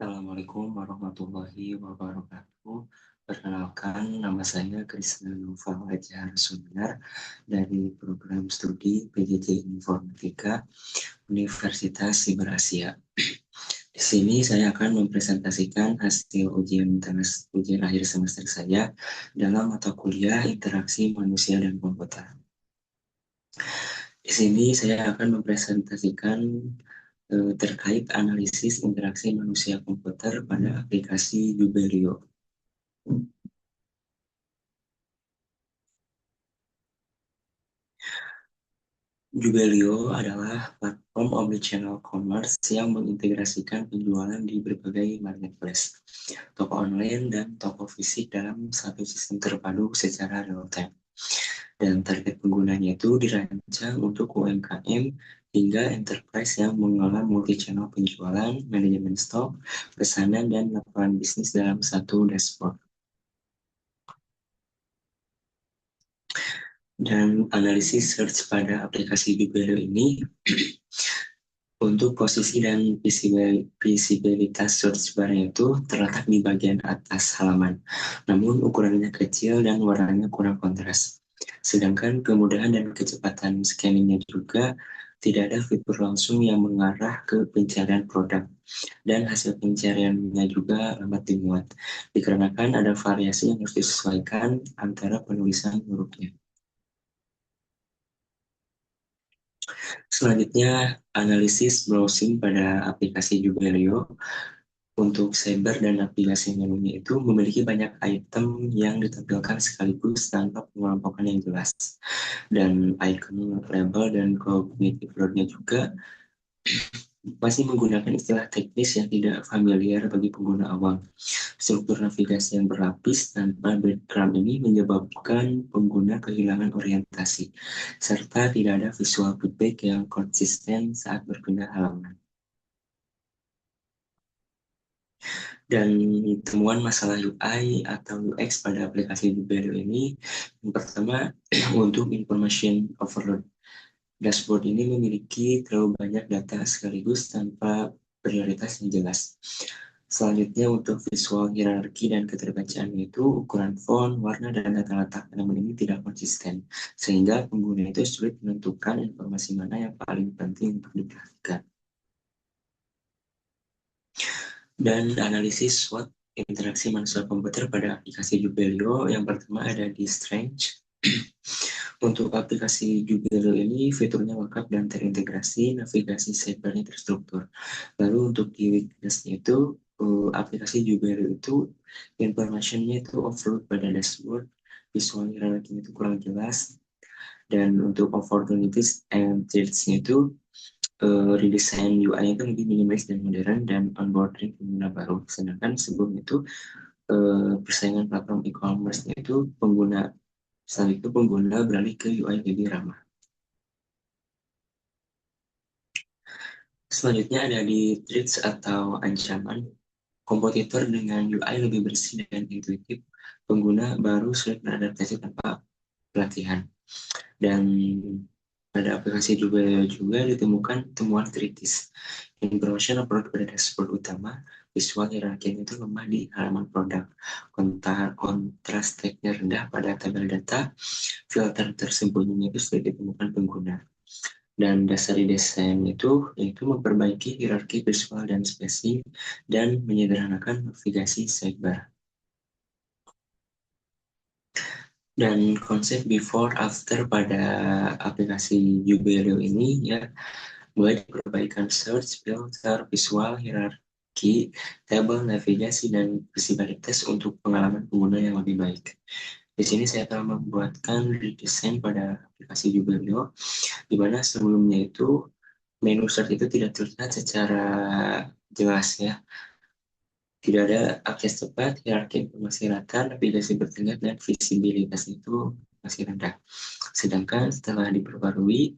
Assalamualaikum warahmatullahi wabarakatuh. Perkenalkan, nama saya Krisna Nova Wajah Sundar dari program studi PJJ Informatika Universitas Siber Asia. Di sini saya akan mempresentasikan hasil ujian akhir semester saya dalam mata kuliah interaksi manusia dan komputer. Di sini saya akan mempresentasikan terkait analisis interaksi manusia komputer pada aplikasi Jubelio. Jubelio adalah platform omnichannel commerce yang mengintegrasikan penjualan di berbagai marketplace, toko online, dan toko fisik dalam satu sistem terpadu secara real-time. Dan target penggunanya itu dirancang untuk UMKM hingga enterprise yang mengelola multi-channel penjualan, manajemen stok, pesanan, dan laporan bisnis dalam satu dashboard. Dan analisis search pada aplikasi Jubelio ini untuk posisi dan visibilitas search bar-nya itu terletak di bagian atas halaman, namun ukurannya kecil dan warnanya kurang kontras. Sedangkan kemudahan dan kecepatan scanningnya juga tidak ada fitur langsung yang mengarah ke pencarian produk, dan hasil pencariannya juga lambat dimuat, dikarenakan ada variasi yang harus disesuaikan antara penulisan hurufnya. Selanjutnya, analisis browsing pada aplikasi Jubelio. Untuk cyber dan navigasi menunya itu memiliki banyak item yang ditampilkan sekaligus tanpa pengelompokan yang jelas. Dan icon label dan cognitive load-nya juga masih menggunakan istilah teknis yang tidak familiar bagi pengguna awam. Struktur navigasi yang berlapis tanpa background ini menyebabkan pengguna kehilangan orientasi, serta tidak ada visual feedback yang konsisten saat berpindah halaman. Dan temuan masalah UI atau UX pada aplikasi Jubelio ini, yang pertama, untuk information overload. Dashboard ini memiliki terlalu banyak data sekaligus tanpa prioritas yang jelas. Selanjutnya, untuk visual hierarki dan keterbacaan itu, ukuran font, warna, dan data letak elemen ini tidak konsisten, sehingga pengguna itu sulit menentukan informasi mana yang paling penting untuk diperhatikan. Dan analisis SWOT interaksi manusia komputer pada aplikasi Jubelio. Yang pertama ada di Strange. Untuk aplikasi Jubelio ini fiturnya lengkap dan terintegrasi, navigasi cybernya terstruktur. Lalu untuk di weakness-nya itu aplikasi Jubelio itu information-nya itu overload pada dashboard, visual hierarchy itu kurang jelas, dan untuk opportunities and threats-nya itu redesign UI itu lebih minimalis dan modern dan onboarding pengguna baru. Sedangkan sebelum itu persaingan platform e-commerce itu setelah itu pengguna beralih ke UI lebih ramah. Selanjutnya ada di threats atau ancaman. Kompetitor dengan UI lebih bersih dan intuitif, pengguna baru sulit beradaptasi tanpa pelatihan. Dan pada aplikasi juga ditemukan temuan kritis. Information upload pada dashboard utama, visual hierarki itu lemah di halaman produk. Kontras tag-nya rendah pada tabel data, filter tersembunyinya itu sudah ditemukan pengguna. Dan dasar desain itu yaitu memperbaiki hierarki visual dan spacing dan menyederhanakan navigasi sidebar. Dan konsep before after pada aplikasi Jubelio ini ya mulai perbaikan search, filter, visual, hierarki, tabel, navigasi, dan visibilitas untuk pengalaman pengguna yang lebih baik. Di sini saya telah membuatkan redesign pada aplikasi Jubelio, di mana sebelumnya itu menu search itu tidak terlihat secara jelas ya. Tidak ada akses cepat, hierarki informasi rata, navigasi bertingkat, dan visibilitas itu masih rendah. Sedangkan setelah diperbarui,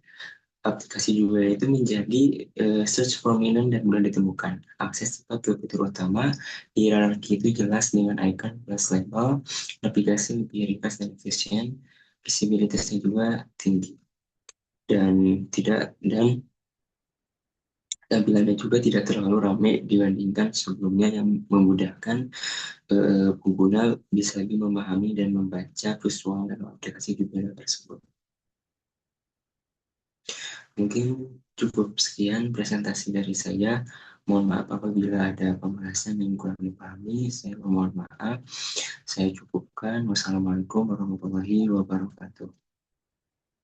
aplikasi juga itu menjadi search prominent dan mudah ditemukan. Akses cepat ke fitur utama, hierarki itu jelas dengan icon plus label, navigasi lebih ringkas dan efisien, visibilitasnya juga tinggi. Dan tidak dan Tampilannya juga tidak terlalu ramai dibandingkan sebelumnya yang memudahkan pengguna bisa lebih memahami dan membaca visual dan aplikasi Jupyter tersebut. Mungkin cukup sekian presentasi dari saya. Mohon maaf apabila ada pembahasan yang kurang dipahami. Saya mohon maaf. Saya cukupkan. Wassalamualaikum warahmatullahi wabarakatuh.